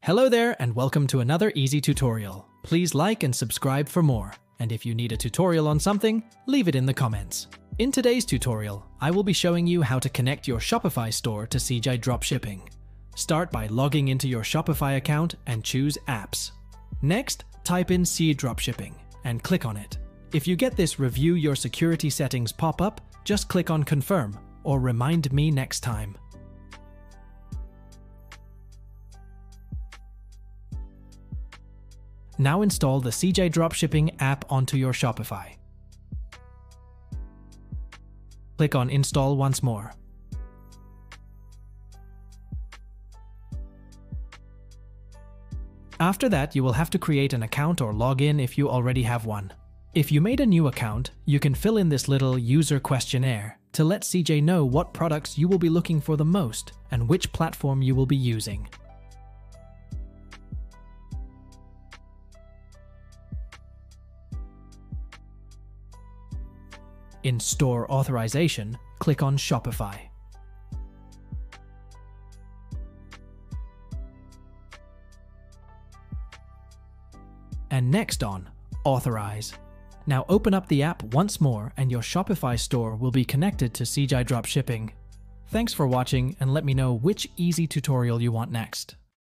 Hello there and welcome to another easy tutorial. Please like and subscribe for more. And if you need a tutorial on something, leave it in the comments. In today's tutorial, I will be showing you how to connect your Shopify store to Cjdropshipping. Start by logging into your Shopify account and choose Apps. Next, type in Cjdropshipping and click on it. If you get this Review Your Security Settings pop-up, just click on Confirm or Remind Me next time. Now install the Cjdropshipping app onto your Shopify. Click on Install once more. After that, you will have to create an account or log in if you already have one. If you made a new account, you can fill in this little user questionnaire to let CJ know what products you will be looking for the most and which platform you will be using. In Store Authorization, click on Shopify. And next on Authorize. Now open up the app once more and your Shopify store will be connected to Cjdropshipping. Thanks for watching and let me know which easy tutorial you want next.